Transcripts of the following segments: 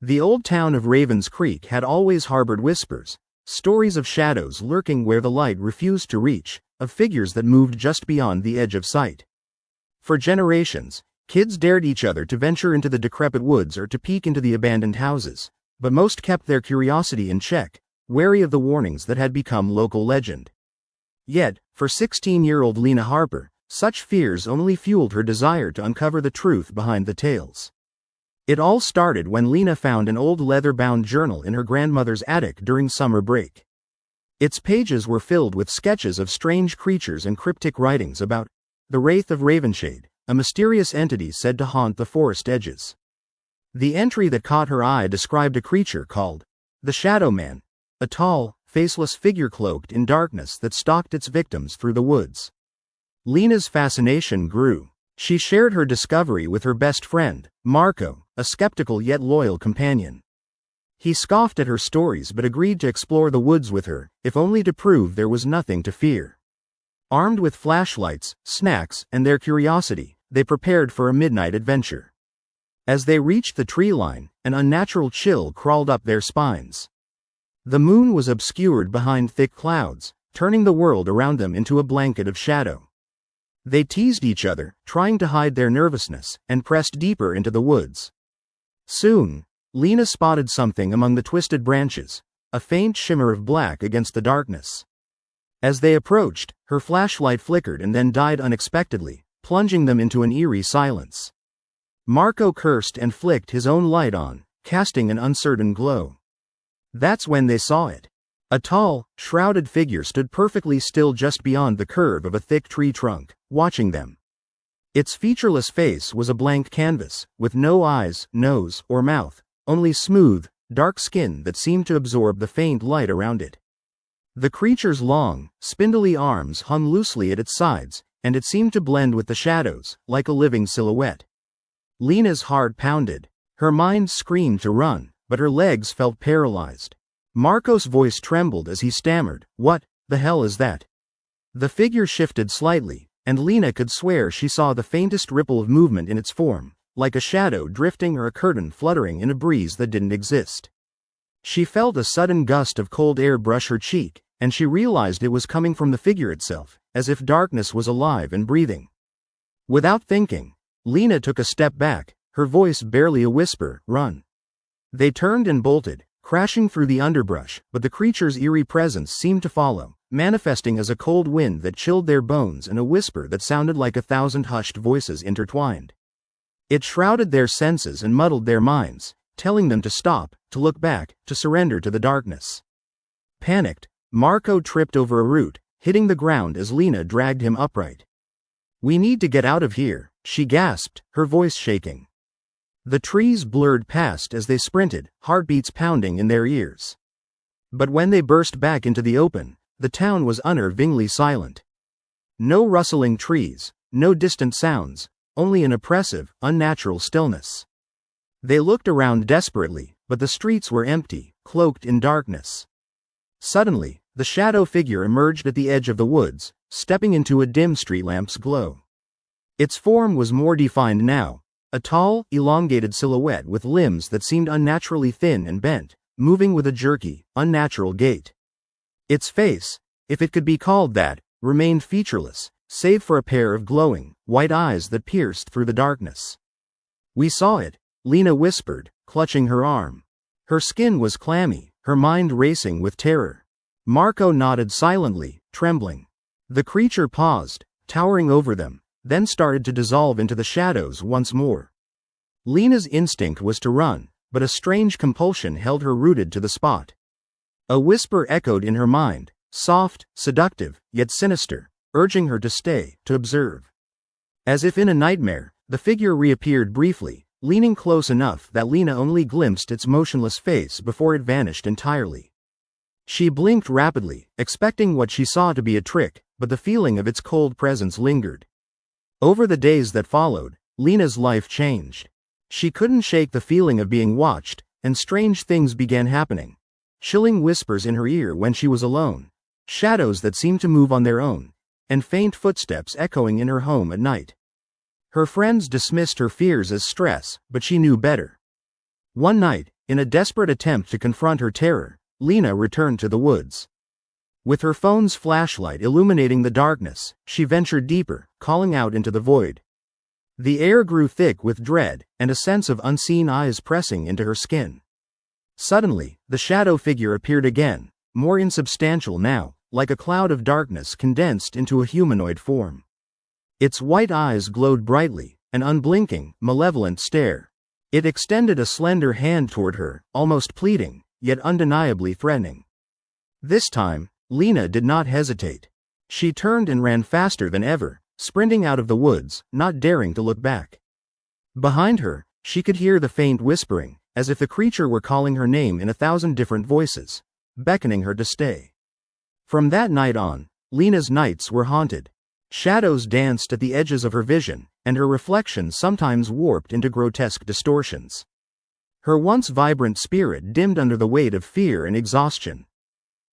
The old town of Ravens Creek had always harbored whispers, stories of shadows lurking where the light refused to reach, of figures that moved just beyond the edge of sight. For generations, kids dared each other to venture into the decrepit woods or to peek into the abandoned houses, but most kept their curiosity in check, wary of the warnings that had become local legend. Yet, for 16-year-old Lena Harper, such fears only fueled her desire to uncover the truth behind the tales. It all started when Lena found an old leather-bound journal in her grandmother's attic during summer break. Its pages were filled with sketches of strange creatures and cryptic writings about the Wraith of Ravenshade, a mysterious entity said to haunt the forest edges. The entry that caught her eye described a creature called the Shadow Man, a tall, faceless figure cloaked in darkness that stalked its victims through the woods. Lena's fascination grew. She shared her discovery with her best friend, Marco, a skeptical yet loyal companion. He scoffed at her stories but agreed to explore the woods with her, if only to prove there was nothing to fear. Armed with flashlights, snacks, and their curiosity, they prepared for a midnight adventure. As they reached the tree line, an unnatural chill crawled up their spines. The moon was obscured behind thick clouds, turning the world around them into a blanket of shadow. They teased each other, trying to hide their nervousness, and pressed deeper into the woods. Soon, Lena spotted something among the twisted branches, a faint shimmer of black against the darkness. As they approached, her flashlight flickered and then died unexpectedly, plunging them into an eerie silence. Marco cursed and flicked his own light on, casting an uncertain glow. That's when they saw it. A tall, shrouded figure stood perfectly still just beyond the curve of a thick tree trunk, watching them. Its featureless face was a blank canvas, with no eyes, nose, or mouth, only smooth, dark skin that seemed to absorb the faint light around it. The creature's long, spindly arms hung loosely at its sides, and it seemed to blend with the shadows, like a living silhouette. Lena's heart pounded. Her mind screamed to run, but her legs felt paralyzed. Marco's voice trembled as he stammered, "What the hell is that?" The figure shifted slightly, and Lena could swear she saw the faintest ripple of movement in its form, like a shadow drifting or a curtain fluttering in a breeze that didn't exist. She felt a sudden gust of cold air brush her cheek, and she realized it was coming from the figure itself, as if darkness was alive and breathing. Without thinking, Lena took a step back, her voice barely a whisper, "Run." They turned and bolted, crashing through the underbrush, but the creature's eerie presence seemed to follow, manifesting as a cold wind that chilled their bones and a whisper that sounded like 1,000 hushed voices intertwined. It shrouded their senses and muddled their minds, telling them to stop, to look back, to surrender to the darkness. Panicked, Marco tripped over a root, hitting the ground as Lena dragged him upright. "We need to get out of here," she gasped, her voice shaking. The trees blurred past as they sprinted, heartbeats pounding in their ears. But when they burst back into the open, the town was unnervingly silent. No rustling trees, no distant sounds, only an oppressive, unnatural stillness. They looked around desperately, but the streets were empty, cloaked in darkness. Suddenly, the shadow figure emerged at the edge of the woods, stepping into a dim street lamp's glow. Its form was more defined now, a tall, elongated silhouette with limbs that seemed unnaturally thin and bent, moving with a jerky, unnatural gait. Its face, if it could be called that, remained featureless, save for a pair of glowing, white eyes that pierced through the darkness. "We saw it," Lena whispered, clutching her arm. Her skin was clammy, her mind racing with terror. Marco nodded silently, trembling. The creature paused, towering over them, then started to dissolve into the shadows once more. Lena's instinct was to run, but a strange compulsion held her rooted to the spot. A whisper echoed in her mind, soft, seductive, yet sinister, urging her to stay, to observe. As if in a nightmare, the figure reappeared briefly, leaning close enough that Lena only glimpsed its motionless face before it vanished entirely. She blinked rapidly, expecting what she saw to be a trick, but the feeling of its cold presence lingered. Over the days that followed, Lena's life changed. She couldn't shake the feeling of being watched, and strange things began happening. Chilling whispers in her ear when she was alone, shadows that seemed to move on their own, and faint footsteps echoing in her home at night. Her friends dismissed her fears as stress, but she knew better. One night, In a desperate attempt to confront her terror, Lena returned to the woods. With her phone's flashlight illuminating the darkness, she ventured deeper, calling out into the void. The air grew thick with dread, and a sense of unseen eyes pressing into her skin. Suddenly, the shadow figure appeared again, more insubstantial now, like a cloud of darkness condensed into a humanoid form. Its white eyes glowed brightly, an unblinking, malevolent stare. It extended a slender hand toward her, almost pleading, yet undeniably threatening. This time, Lena did not hesitate. She turned and ran faster than ever, sprinting out of the woods, not daring to look back. Behind her, she could hear the faint whispering, as if the creature were calling her name in 1,000 different voices, beckoning her to stay. From that night on, Lena's nights were haunted. Shadows danced at the edges of her vision, and her reflection sometimes warped into grotesque distortions. Her once vibrant spirit dimmed under the weight of fear and exhaustion.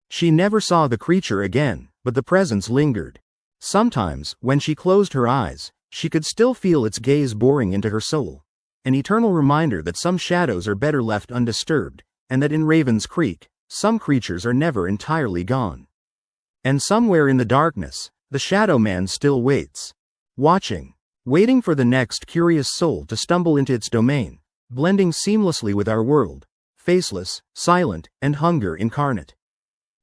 She never saw the creature again, but the presence lingered. Sometimes, when she closed her eyes, she could still feel its gaze boring into her soul, an eternal reminder that some shadows are better left undisturbed, and that in Raven's Creek, some creatures are never entirely gone. And somewhere in the darkness, the Shadow Man still waits. Waiting for the next curious soul to stumble into its domain, blending seamlessly with our world, faceless, silent, and hunger incarnate.